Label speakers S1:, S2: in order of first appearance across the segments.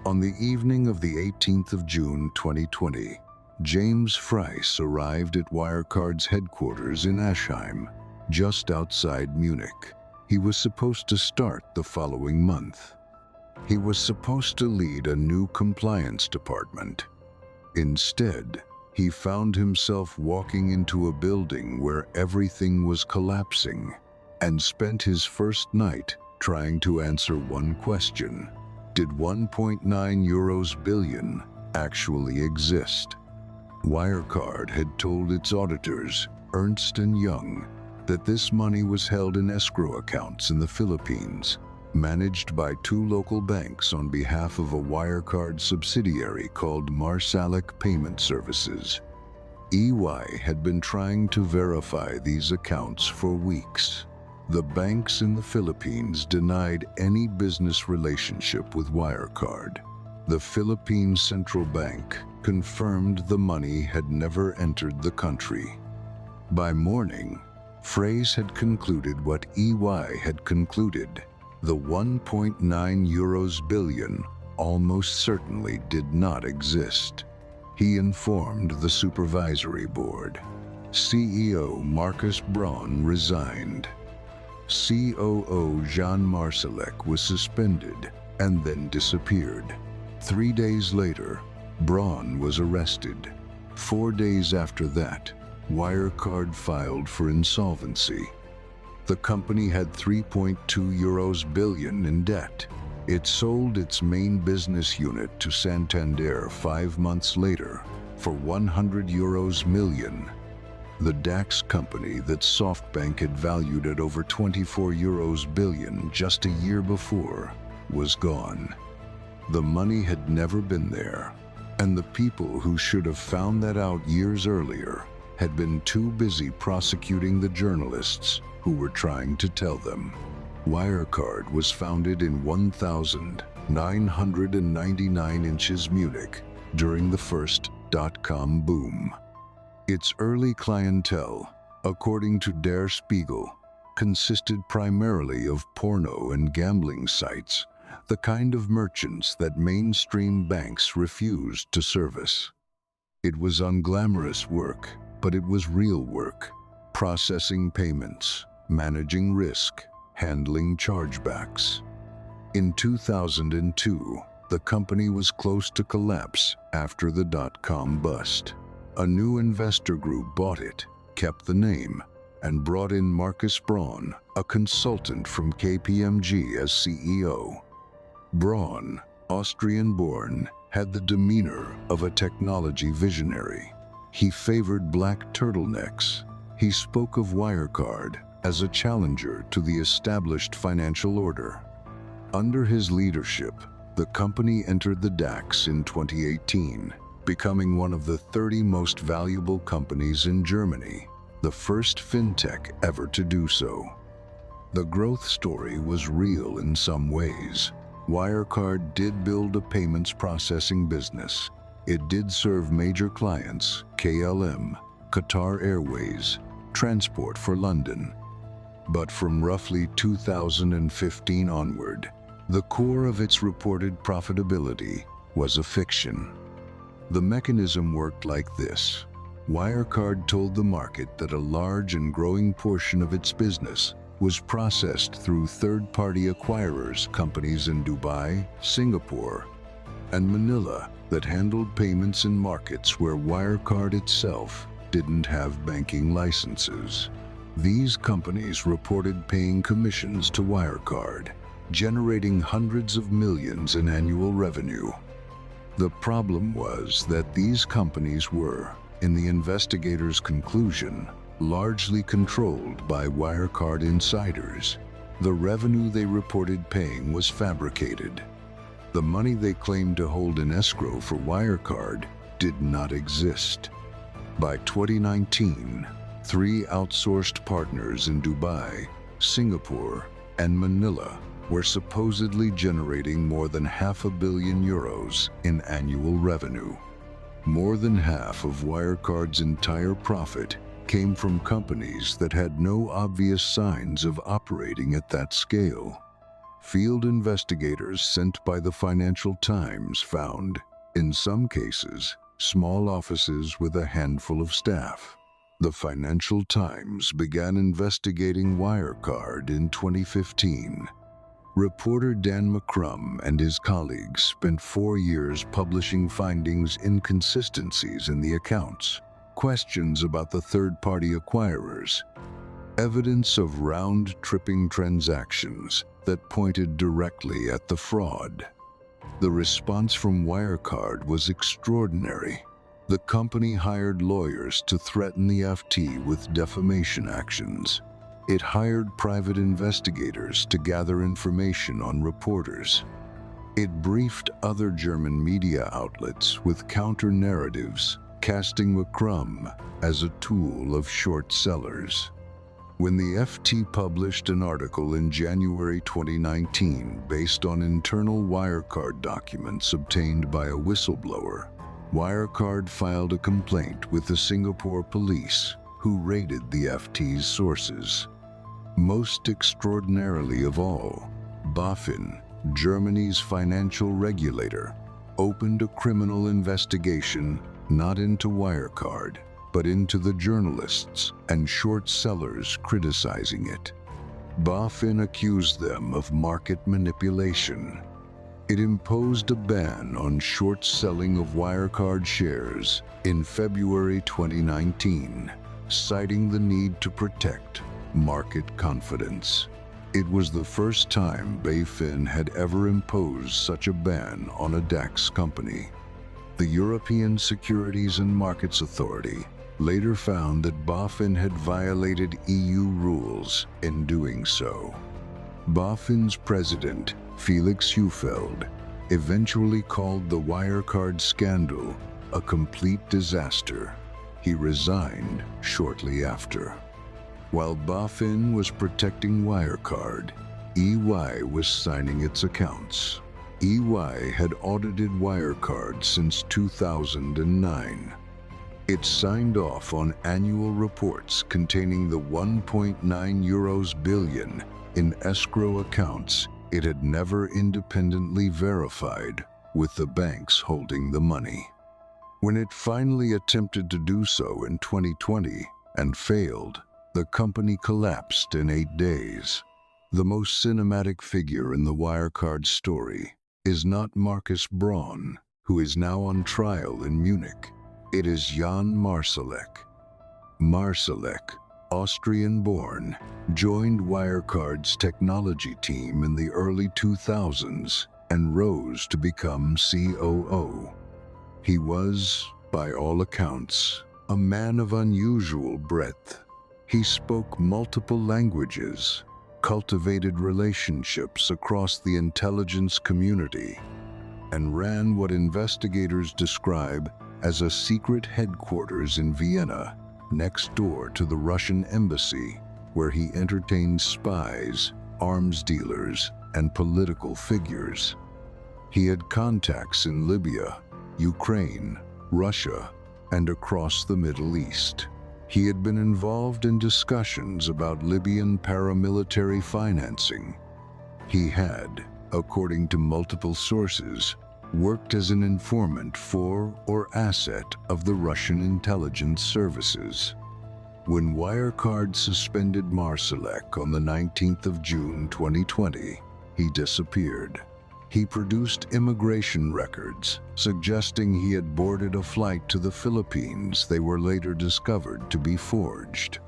S1: On the evening of the 18th of June 2020, James Freiss arrived at Wirecard's headquarters in Aschheim, just outside Munich. He was supposed to start the following month. He was supposed to lead a new compliance department. Instead, he found himself walking into a building where everything was collapsing, and spent his first night trying to answer one question. Did 1.9 billion actually exist? Wirecard had told its auditors, Ernst Young, that this money was held in escrow accounts in the Philippines, managed by two local banks on behalf of a Wirecard subsidiary called Marsalek Payment Services. EY had been trying to verify these accounts for weeks. The banks in the Philippines denied any business relationship with Wirecard. The Philippine Central Bank confirmed the money had never entered the country. By morning, Freiss had concluded what EY had concluded. The 1.9 billion almost certainly did not exist. He informed the supervisory board. CEO Markus Braun resigned. COO Jean Marsalek was suspended and then disappeared. 3 days later, Braun was arrested. 4 days after that, Wirecard filed for insolvency. The company had 3.2 billion in debt. It sold its main business unit to Santander 5 months later for 100 million. The DAX company that SoftBank had valued at over 24 billion just a year before was gone. The money had never been there, and the people who should have found that out years earlier had been too busy prosecuting the journalists who were trying to tell them. Wirecard was founded in 1999 Munich during the first dot-com boom. Its early clientele, according to Der Spiegel, consisted primarily of porno and gambling sites, the kind of merchants that mainstream banks refused to service. It was unglamorous work, but it was real work: processing payments, managing risk, handling chargebacks. In 2002, the company was close to collapse after the dot-com bust. A new investor group bought it, kept the name, and brought in Markus Braun, a consultant from KPMG, as CEO. Braun, Austrian-born, had the demeanor of a technology visionary. He favored black turtlenecks. He spoke of Wirecard as a challenger to the established financial order. Under his leadership, the company entered the DAX in 2018, becoming one of the 30 most valuable companies in Germany, the first fintech ever to do so. The growth story was real in some ways. Wirecard did build a payments processing business. It did serve major clients: KLM, Qatar Airways, Transport for London. But from roughly 2015 onward, the core of its reported profitability was a fiction. The mechanism worked like this. Wirecard told the market that a large and growing portion of its business was processed through third-party acquirers, companies in Dubai, Singapore, and Manila that handled payments in markets where Wirecard itself didn't have banking licenses. These companies reported paying commissions to Wirecard, generating hundreds of millions in annual revenue. The problem was that these companies were, in the investigators' conclusion, largely controlled by Wirecard insiders. The revenue they reported paying was fabricated. The money they claimed to hold in escrow for Wirecard did not exist. By 2019, 3 outsourced partners in Dubai, Singapore, and Manila were supposedly generating more than €500 million in annual revenue. More than half of Wirecard's entire profit came from companies that had no obvious signs of operating at that scale. Field investigators sent by the Financial Times found, in some cases, small offices with a handful of staff. The Financial Times began investigating Wirecard in 2015. Reporter Dan McCrum and his colleagues spent 4 years publishing findings, inconsistencies in the accounts, questions about the third-party acquirers, evidence of round-tripping transactions that pointed directly at the fraud. The response from Wirecard was extraordinary. The company hired lawyers to threaten the FT with defamation actions. It hired private investigators to gather information on reporters. It briefed other German media outlets with counter-narratives, casting McCrum as a tool of short sellers. When the FT published an article in January 2019 based on internal Wirecard documents obtained by a whistleblower, Wirecard filed a complaint with the Singapore police, who raided the FT's sources. Most extraordinarily of all, BaFin, Germany's financial regulator, opened a criminal investigation not into Wirecard, but into the journalists and short sellers criticizing it. BaFin accused them of market manipulation. It imposed a ban on short selling of Wirecard shares in February 2019, citing the need to protect market confidence. It was the first time BaFin had ever imposed such a ban on a DAX company. The European Securities and Markets Authority later found that BaFin had violated EU rules in doing so. BaFin's president, Felix Heufeld, eventually called the Wirecard scandal a complete disaster. He resigned shortly after. While BaFin was protecting Wirecard, EY was signing its accounts. EY had audited Wirecard since 2009. It signed off on annual reports containing the 1.9 billion in escrow accounts it had never independently verified with the banks holding the money. When it finally attempted to do so in 2020 and failed, the company collapsed in 8 days. The most cinematic figure in the Wirecard story is not Markus Braun, who is now on trial in Munich. It is Jan Marsalek. Marsalek, Austrian-born, joined Wirecard's technology team in the early 2000s and rose to become COO. He was, by all accounts, a man of unusual breadth. He spoke multiple languages, cultivated relationships across the intelligence community, and ran what investigators describe as a secret headquarters in Vienna, next door to the Russian embassy, where he entertained spies, arms dealers, and political figures. He had contacts in Libya, Ukraine, Russia, and across the Middle East. He had been involved in discussions about Libyan paramilitary financing. He had, according to multiple sources, worked as an informant for or asset of the Russian intelligence services. When Wirecard suspended Marsalek on the 19th of June 2020, he disappeared. He produced immigration records suggesting he had boarded a flight to the Philippines. They were later discovered to be forged.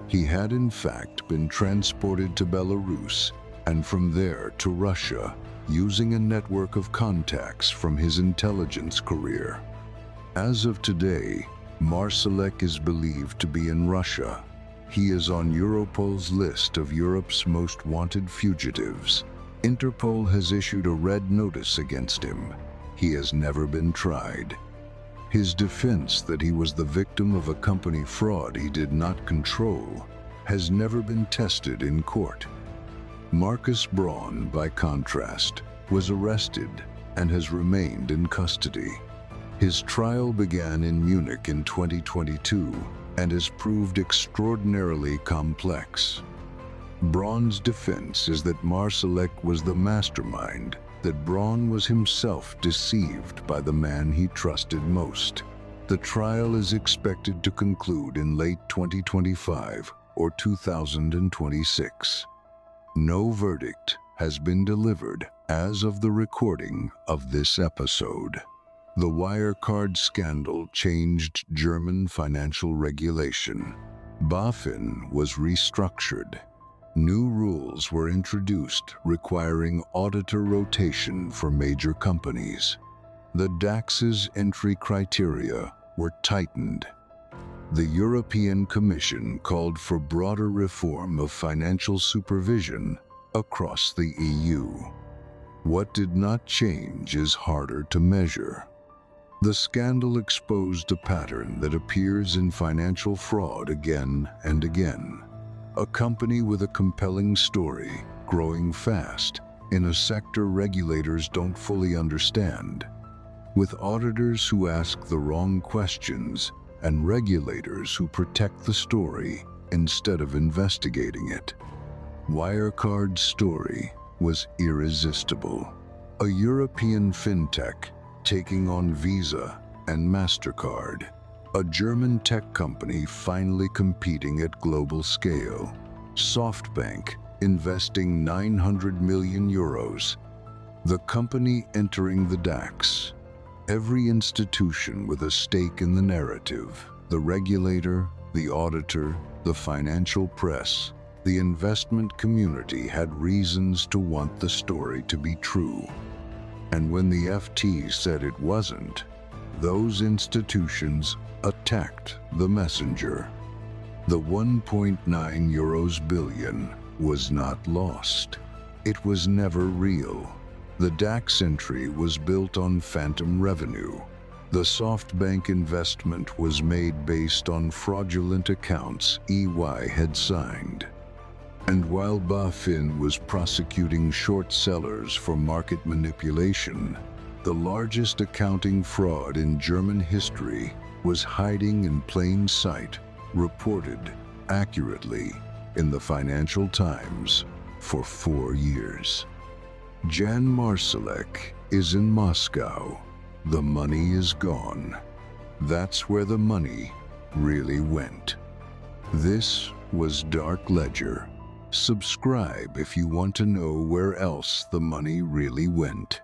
S1: He had in fact been transported to Belarus and from there to Russia, using a network of contacts from his intelligence career. As of today, Marsalek is believed to be in Russia. He is on Europol's list of Europe's most wanted fugitives. Interpol has issued a red notice against him. He has never been tried. His defense that he was the victim of a company fraud he did not control has never been tested in court. Markus Braun, by contrast, was arrested and has remained in custody. His trial began in Munich in 2022 and has proved extraordinarily complex. Braun's defense is that Marsalek was the mastermind, that Braun was himself deceived by the man he trusted most. The trial is expected to conclude in late 2025 or 2026. No verdict has been delivered as of the recording of this episode. The Wirecard scandal changed German financial regulation. BaFin was restructured. New rules were introduced requiring auditor rotation for major companies. The DAX's entry criteria were tightened. The European Commission called for broader reform of financial supervision across the EU. What did not change is harder to measure. The scandal exposed a pattern that appears in financial fraud again and again. A company with a compelling story, growing fast, in a sector regulators don't fully understand, with auditors who ask the wrong questions and regulators who protect the story instead of investigating it. Wirecard's story was irresistible. A European Fintech taking on Visa and Mastercard. A German tech company finally competing at global scale. SoftBank investing 900 million euros. The company entering the DAX. Every institution with a stake in the narrative. The regulator, the auditor, the financial press, the investment community had reasons to want the story to be true. And when the FT said it wasn't, those institutions attacked the messenger. The 1.9 billion was not lost. It was never real. The DAX entry was built on phantom revenue. The SoftBank investment was made based on fraudulent accounts EY had signed. And while BaFin was prosecuting short sellers for market manipulation, the largest accounting fraud in German history was hiding in plain sight, reported accurately in the Financial Times for 4 years. Jan Marsalek is in Moscow. The money is gone. That's where the money really went. This was Dark Ledger. Subscribe if you want to know where else the money really went.